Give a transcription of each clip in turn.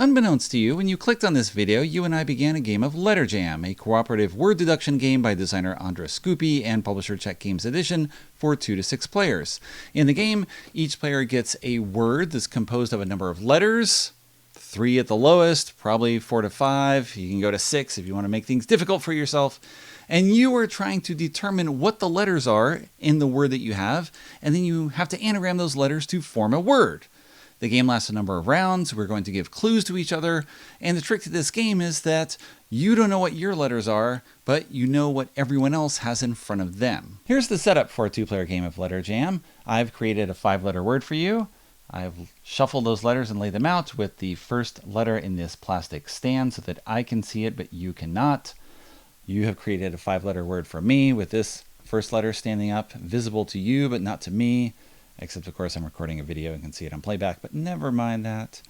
Unbeknownst to you, when you clicked on this video, you and I began a game of Letter Jam, a cooperative word deduction game by designer Andres Scoopy and publisher Czech Games Edition for 2 to 6 players. In the game, each player gets a word that's composed of a number of letters, 3 at the lowest, probably 4 to 5. You can go to 6 if you want to make things difficult for yourself. And you are trying to determine what the letters are in the word that you have, and then you have to anagram those letters to form a word. The game lasts a number of rounds. We're going to give clues to each other. And the trick to this game is that you don't know what your letters are, but you know what everyone else has in front of them. Here's the setup for a 2-player game of Letter Jam. I've created a 5-letter word for you. I've shuffled those letters and laid them out with the first letter in this plastic stand so that I can see it, but you cannot. You have created a 5-letter word for me with this first letter standing up, visible to you, but not to me. Except, of course, I'm recording a video and can see it on playback, but never mind that.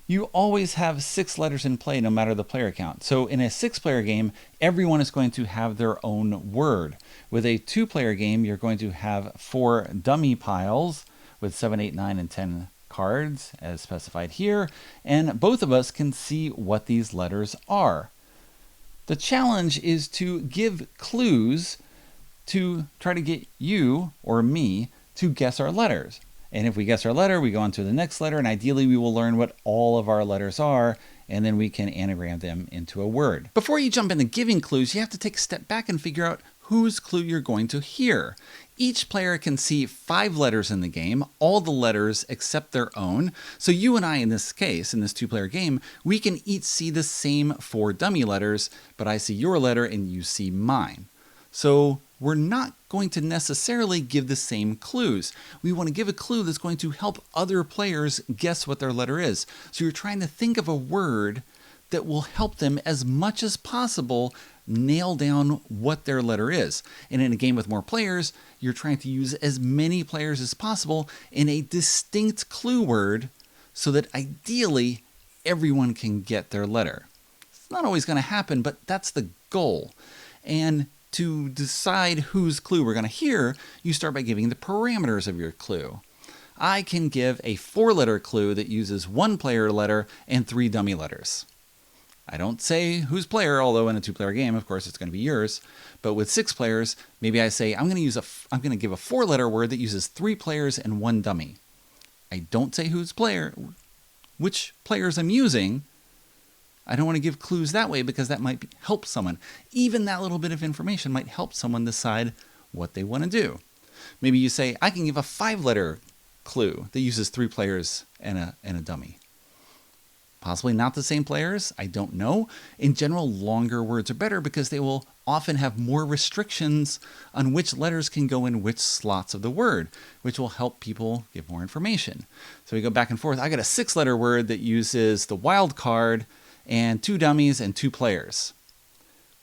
You always have 6 letters in play, no matter the player count. So in a 6-player game, everyone is going to have their own word. With a 2-player game, you're going to have 4 dummy piles with 7, 8, 9, and 10 cards, as specified here, and both of us can see what these letters are. The challenge is to give clues to try to get you, or me, to guess our letters. And if we guess our letter, we go on to the next letter, and ideally we will learn what all of our letters are, and then we can anagram them into a word. Before you jump into giving clues, you have to take a step back and figure out whose clue you're going to hear. Each player can see 5 letters in the game, all the letters except their own. So you and I, in this case, in this 2-player game, we can each see the same 4 dummy letters, but I see your letter and you see mine. So we're not going to necessarily give the same clues. We want to give a clue that's going to help other players guess what their letter is. So you're trying to think of a word that will help them as much as possible nail down what their letter is. And in a game with more players, you're trying to use as many players as possible in a distinct clue word so that ideally everyone can get their letter. It's not always going to happen, but that's the goal. And to decide whose clue we're going to hear, you start by giving the parameters of your clue. I can give a 4-letter clue that uses 1 player letter and 3 dummy letters. I don't say whose player, although in a 2-player game, of course, it's going to be yours. But with 6 players, maybe I say I'm going to give a 4-letter word that uses 3 players and 1 dummy. I don't say which players I'm using. I don't want to give clues that way because that might help someone. Even that little bit of information might help someone decide what they want to do. Maybe you say, I can give a 5-letter clue that uses 3 players and a dummy. Possibly not the same players, I don't know. In general, longer words are better because they will often have more restrictions on which letters can go in which slots of the word, which will help people give more information. So we go back and forth. I got a 6-letter word that uses the wild card and 2 dummies and 2 players.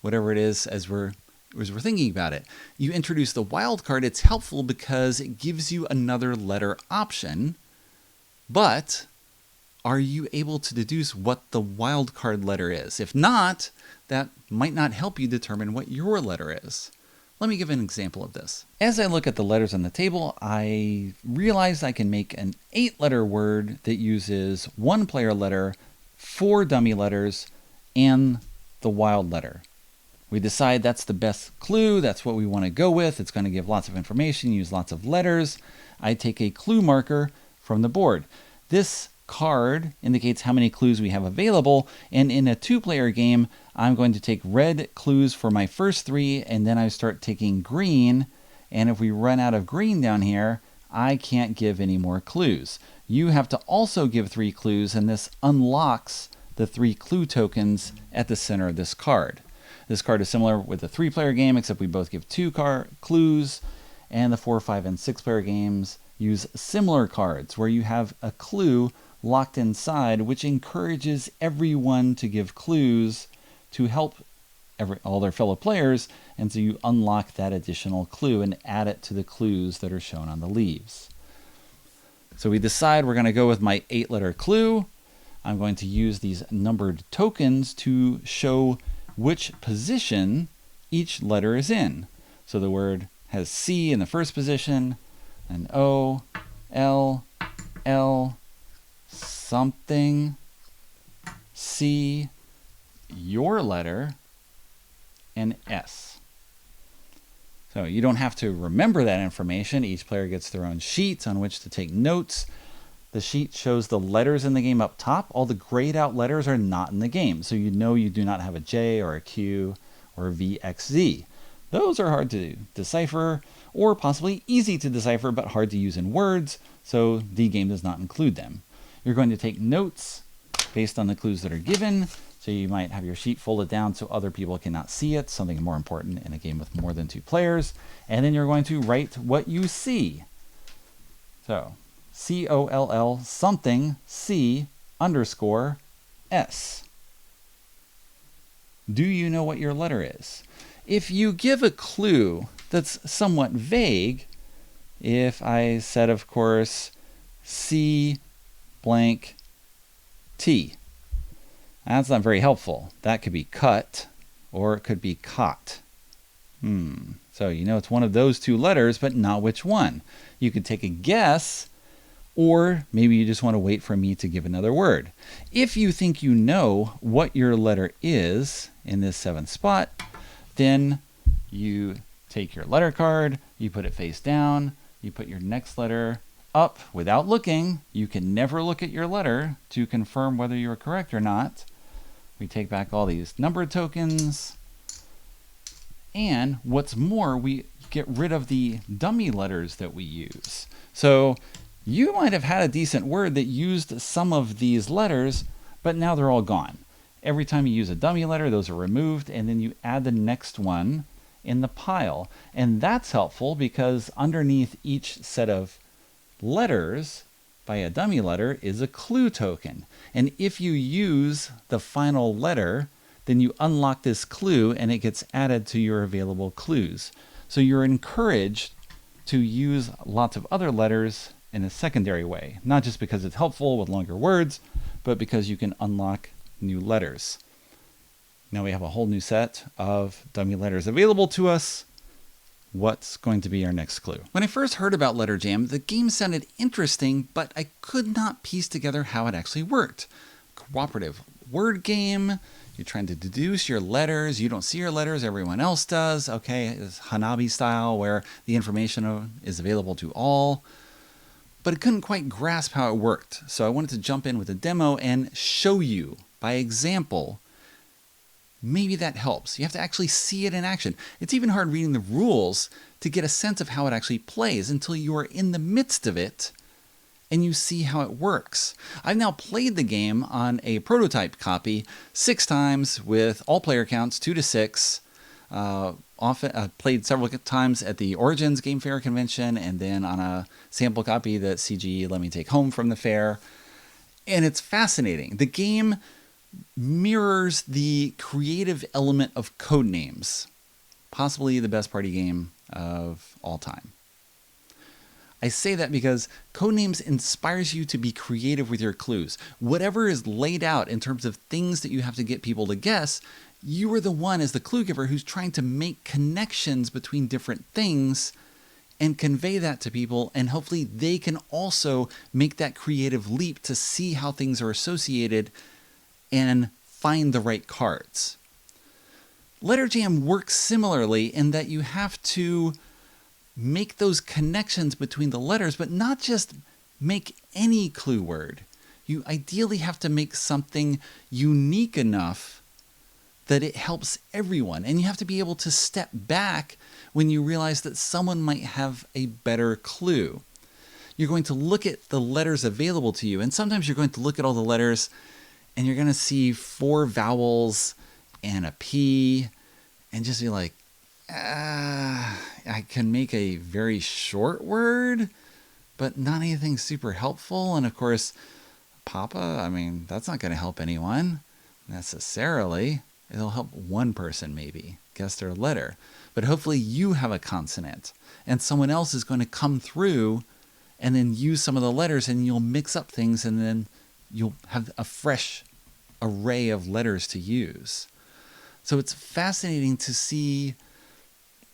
Whatever it is as we're thinking about it. You introduce the wild card, it's helpful because it gives you another letter option, but are you able to deduce what the wild card letter is? If not, that might not help you determine what your letter is. Let me give an example of this. As I look at the letters on the table, I realize I can make an 8-letter word that uses 1 player letter, 4 dummy letters, and the wild letter. We decide that's the best clue, that's what we want to go with, it's going to give lots of information, use lots of letters. I take a clue marker from the board. This card indicates how many clues we have available, and in a 2-player game, I'm going to take red clues for my first 3, and then I start taking green, and if we run out of green down here, I can't give any more clues. You have to also give 3 clues, and this unlocks the 3 clue tokens at the center of this card. This card is similar with the 3-player game, except we both give 2 clues, and the 4, 5, and 6-player games use similar cards, where you have a clue locked inside, which encourages everyone to give clues to help all their fellow players, and so you unlock that additional clue and add it to the clues that are shown on the leaves. So we decide we're going to go with my 8-letter clue. I'm going to use these numbered tokens to show which position each letter is in. So the word has C in the first position, and O, L, something, C, your letter, and S. So you don't have to remember that information. Each player gets their own sheet on which to take notes. The sheet shows the letters in the game up top. All the grayed out letters are not in the game, so you know you do not have a J or a Q or a VXZ. Those are hard to decipher, or possibly easy to decipher but hard to use in words, so the game does not include them. You're going to take notes based on the clues that are given, so you might have your sheet folded down so other people cannot see it, something more important in a game with more than 2 players, and then you're going to write what you see. So, COLL something C underscore S. Do you know what your letter is? If you give a clue that's somewhat vague, if I said, of course, C blank T, that's not very helpful. That could be cut, or it could be caught. So you know it's one of those 2 letters, but not which one. You could take a guess, or maybe you just want to wait for me to give another word. If you think you know what your letter is in this 7th spot, then you take your letter card, you put it face down, you put your next letter up without looking. You can never look at your letter to confirm whether you're correct or not. We take back all these number tokens, and what's more, we get rid of the dummy letters that we use. So you might have had a decent word that used some of these letters, but now they're all gone. Every time you use a dummy letter, those are removed, and then you add the next one in the pile. And that's helpful because underneath each set of letters by a dummy letter is a clue token. And if you use the final letter, then you unlock this clue and it gets added to your available clues. So you're encouraged to use lots of other letters in a secondary way, not just because it's helpful with longer words, but because you can unlock new letters. Now we have a whole new set of dummy letters available to us. What's going to be our next clue? When I first heard about Letter Jam, the game sounded interesting, but I could not piece together how it actually worked. Cooperative word game, you're trying to deduce your letters, you don't see your letters, everyone else does. Okay, it's Hanabi style where the information is available to all. But I couldn't quite grasp how it worked, so I wanted to jump in with a demo and show you by example. Maybe that helps. You have to actually see it in action. It's even hard reading the rules to get a sense of how it actually plays until you are in the midst of it and you see how it works. I've now played the game on a prototype copy 6 times with all player counts 2 to 6. Played several times at the Origins Game Fair convention and then on a sample copy that CGE let me take home from the fair. And it's fascinating. The game mirrors the creative element of Codenames, possibly the best party game of all time. I say that because Codenames inspires you to be creative with your clues. Whatever is laid out in terms of things that you have to get people to guess, you are the one as the clue giver who's trying to make connections between different things and convey that to people, and hopefully they can also make that creative leap to see how things are associated and find the right cards. Letter Jam works similarly in that you have to make those connections between the letters, but not just make any clue word. You ideally have to make something unique enough that it helps everyone. And you have to be able to step back when you realize that someone might have a better clue. You're going to look at the letters available to you, and sometimes you're going to look at all the letters and you're going to see 4 vowels and a P and just be like, I can make a very short word, but not anything super helpful. And of course, Papa, I mean, that's not going to help anyone necessarily. It'll help one person maybe guess their letter, but hopefully you have a consonant and someone else is going to come through and then use some of the letters and you'll mix up things and then you'll have a fresh array of letters to use. So it's fascinating to see,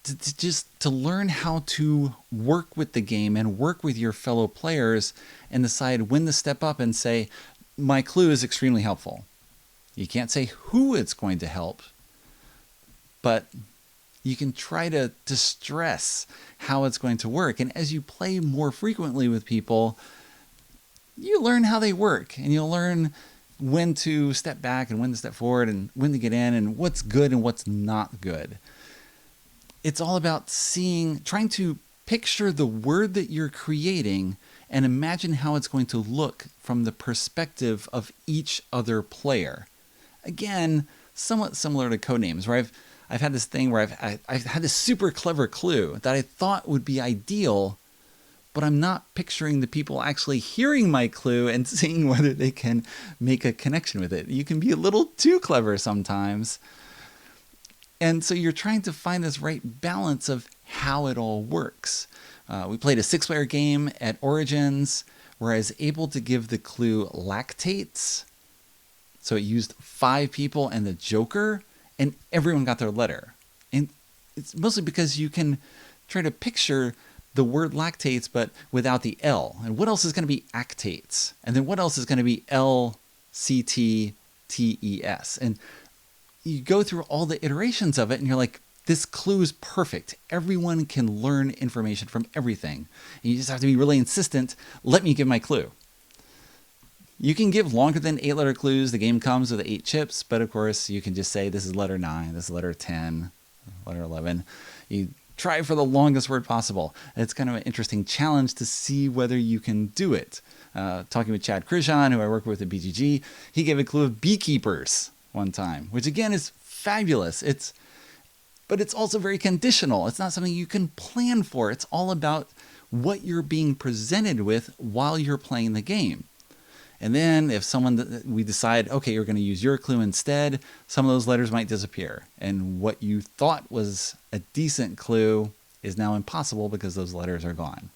to learn how to work with the game and work with your fellow players and decide when to step up and say, my clue is extremely helpful. You can't say who it's going to help, but you can try to stress how it's going to work. And as you play more frequently with people, you learn how they work, and you'll learn when to step back and when to step forward and when to get in and what's good and what's not good. It's all about trying to picture the word that you're creating and imagine how it's going to look from the perspective of each other player. Again, somewhat similar to Codenames, where I've had this thing where I've had this super clever clue that I thought would be ideal, but I'm not picturing the people actually hearing my clue and seeing whether they can make a connection with it. You can be a little too clever sometimes. And so you're trying to find this right balance of how it all works. We played a 6-player game at Origins where I was able to give the clue lactates. So it used 5 people and the Joker, and everyone got their letter. And it's mostly because you can try to picture the word lactates, but without the L. And what else is going to be actates? And then what else is going to be LCTTES? And you go through all the iterations of it, and you're like, this clue is perfect. Everyone can learn information from everything. And you just have to be really insistent. Let me give my clue. You can give longer than 8-letter clues. The game comes with 8 chips, but of course you can just say this is letter 9, this is letter 10, letter 11. You try for the longest word possible. It's kind of an interesting challenge to see whether you can do it. Talking with Chad Krishan, who I work with at BGG, he gave a clue of beekeepers one time, which again is fabulous. But it's also very conditional. It's not something you can plan for. It's all about what you're being presented with while you're playing the game. And then if we decide, okay, you're going to use your clue instead, some of those letters might disappear. And what you thought was a decent clue is now impossible because those letters are gone.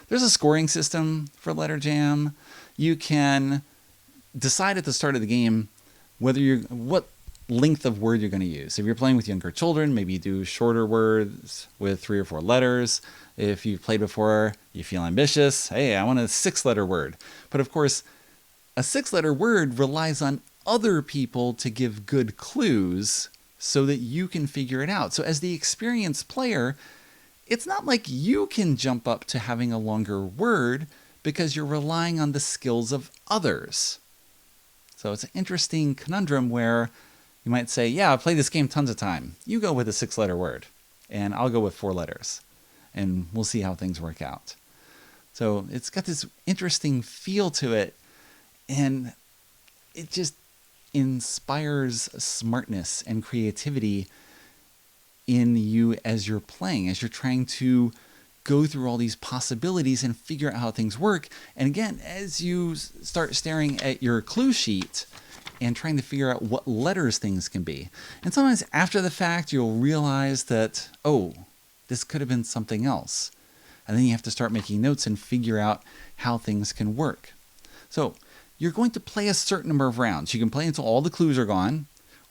There's a scoring system for Letter Jam. You can decide at the start of the game what length of word you're going to use. If you're playing with younger children, maybe you do shorter words with 3 or 4 letters. If you've played before, you feel ambitious. Hey, I want a 6-letter word. But of course, a 6-letter word relies on other people to give good clues so that you can figure it out. So as the experienced player, it's not like you can jump up to having a longer word because you're relying on the skills of others. So it's an interesting conundrum where you might say, yeah, I've played this game tons of time. You go with a 6-letter word, and I'll go with 4 letters, and we'll see how things work out. So it's got this interesting feel to it, and it just inspires smartness and creativity in you as you're playing, as you're trying to go through all these possibilities and figure out how things work. And again, as you start staring at your clue sheet and trying to figure out what letters things can be. And sometimes after the fact, you'll realize that, oh, this could have been something else. And then you have to start making notes and figure out how things can work. So you're going to play a certain number of rounds. You can play until all the clues are gone,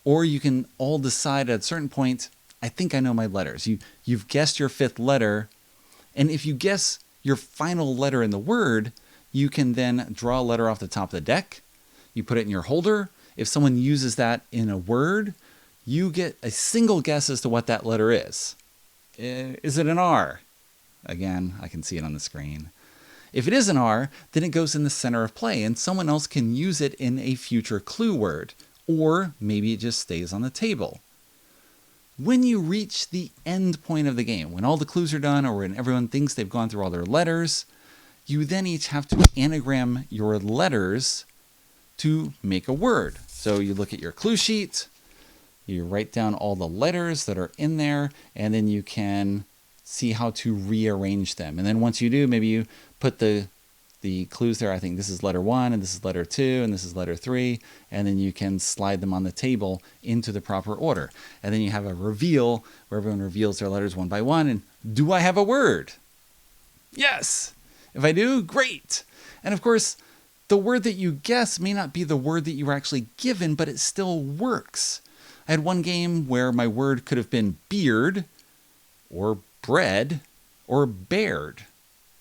or you can all decide at a certain point, I think I know my letters. You've guessed your 5th letter, and if you guess your final letter in the word, you can then draw a letter off the top of the deck. You put it in your holder. If someone uses that in a word, you get a single guess as to what that letter is. Is it an R? Again, I can see it on the screen. If it is an R, then it goes in the center of play, and someone else can use it in a future clue word, or maybe it just stays on the table. When you reach the end point of the game, when all the clues are done, or when everyone thinks they've gone through all their letters, you then each have to anagram your letters to make a word. So you look at your clue sheet, you write down all the letters that are in there, and then you can see how to rearrange them. And then once you do, maybe you put the clues there. I think this is letter 1, and this is letter 2, and this is letter 3, and then you can slide them on the table into the proper order. And then you have a reveal where everyone reveals their letters one by one, and do I have a word? Yes! If I do, great! And of course, the word that you guess may not be the word that you were actually given, but it still works. I had one game where my word could have been beard, or bread, or bared.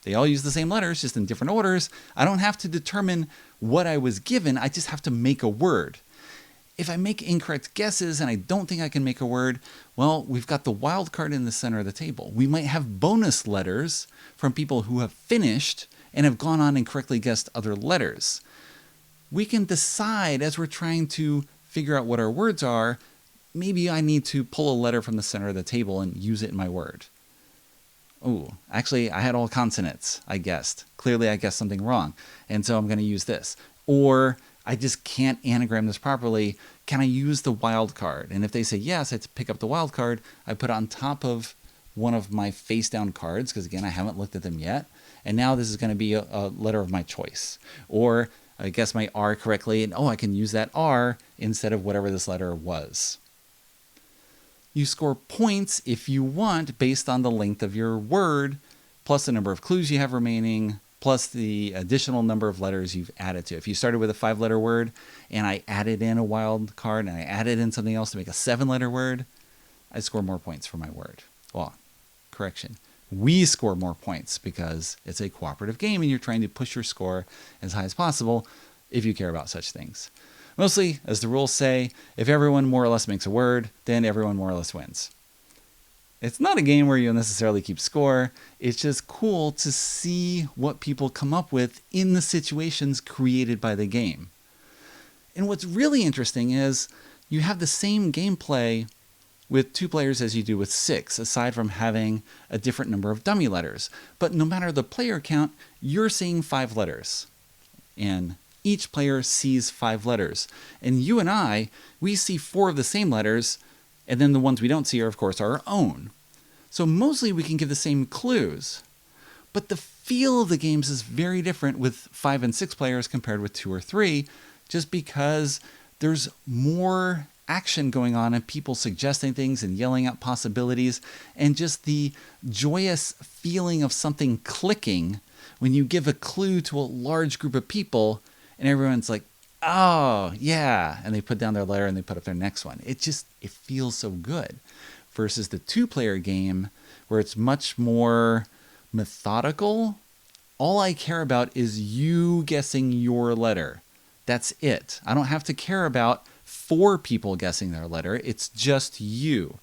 They all use the same letters, just in different orders. I don't have to determine what I was given. I just have to make a word. If I make incorrect guesses and I don't think I can make a word, well, we've got the wild card in the center of the table. We might have bonus letters from people who have finished and have gone on and correctly guessed other letters. We can decide as we're trying to figure out what our words are, maybe I need to pull a letter from the center of the table and use it in my word. Oh, actually, I had all consonants, I guessed. Clearly, I guessed something wrong, and so I'm going to use this. Or I just can't anagram this properly. Can I use the wild card? And if they say yes, I have to pick up the wild card. I put it on top of one of my face down cards, because again, I haven't looked at them yet. And now this is going to be a letter of my choice. Or I guess my R correctly, and I can use that R instead of whatever this letter was. You score points if you want based on the length of your word, plus the number of clues you have remaining, plus the additional number of letters you've added to. If you started with a 5-letter word and I added in a wild card and I added in something else to make a 7-letter word, I score more points for my word. Well, correction. We score more points because it's a cooperative game and you're trying to push your score as high as possible if you care about such things. Mostly, as the rules say, if everyone more or less makes a word, then everyone more or less wins. It's not a game where you'll necessarily keep score. It's just cool to see what people come up with in the situations created by the game. And what's really interesting is you have the same gameplay with 2 players as you do with 6, aside from having a different number of dummy letters. But no matter the player count, you're seeing 5 letters. And each player sees 5 letters. And you and I, we see 4 of the same letters, and then the ones we don't see are, of course, our own. So mostly we can give the same clues. But the feel of the games is very different with 5 and 6 players compared with 2 or 3, just because there's more action going on and people suggesting things and yelling out possibilities, and just the joyous feeling of something clicking when you give a clue to a large group of people and everyone's like, oh, yeah. And they put down their letter and they put up their next one. It feels so good. Versus the 2-player game where it's much more methodical. All I care about is you guessing your letter. That's it. I don't have to care about 4 people guessing their letter. It's just you.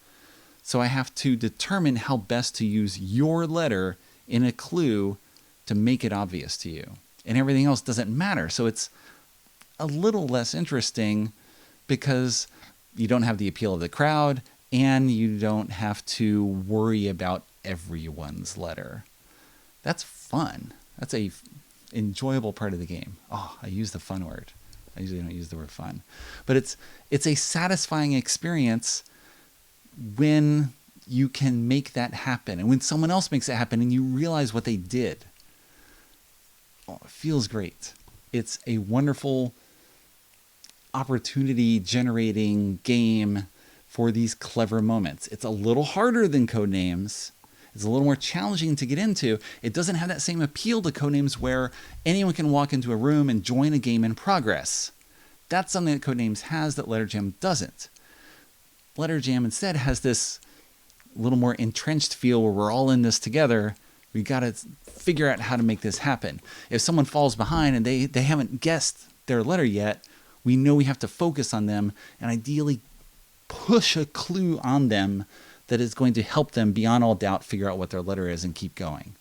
So I have to determine how best to use your letter in a clue to make it obvious to you. And everything else doesn't matter. So it's a little less interesting because you don't have the appeal of the crowd and you don't have to worry about everyone's letter. That's fun. That's a enjoyable part of the game. Oh, I use the fun word. I usually don't use the word fun. But it's a satisfying experience when you can make that happen and when someone else makes it happen and you realize what they did. Oh, it feels great. It's a wonderful opportunity generating game for these clever moments. It's a little harder than Codenames. It's a little more challenging to get into. It doesn't have that same appeal to Codenames where anyone can walk into a room and join a game in progress. That's something that Codenames has that Letter Jam doesn't. Letter Jam instead has this little more entrenched feel where we're all in this together. We got to figure out how to make this happen. If someone falls behind and they haven't guessed their letter yet, we know we have to focus on them and ideally push a clue on them that is going to help them beyond all doubt figure out what their letter is and keep going.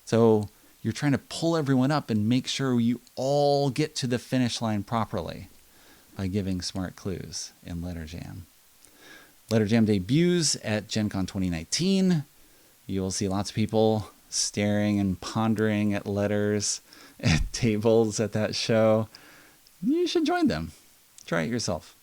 So you're trying to pull everyone up and make sure you all get to the finish line properly by giving smart clues in Letter Jam. Letter Jam debuts at Gen Con 2019. You will see lots of people staring and pondering at letters at tables at that show. You should join them. Try it yourself.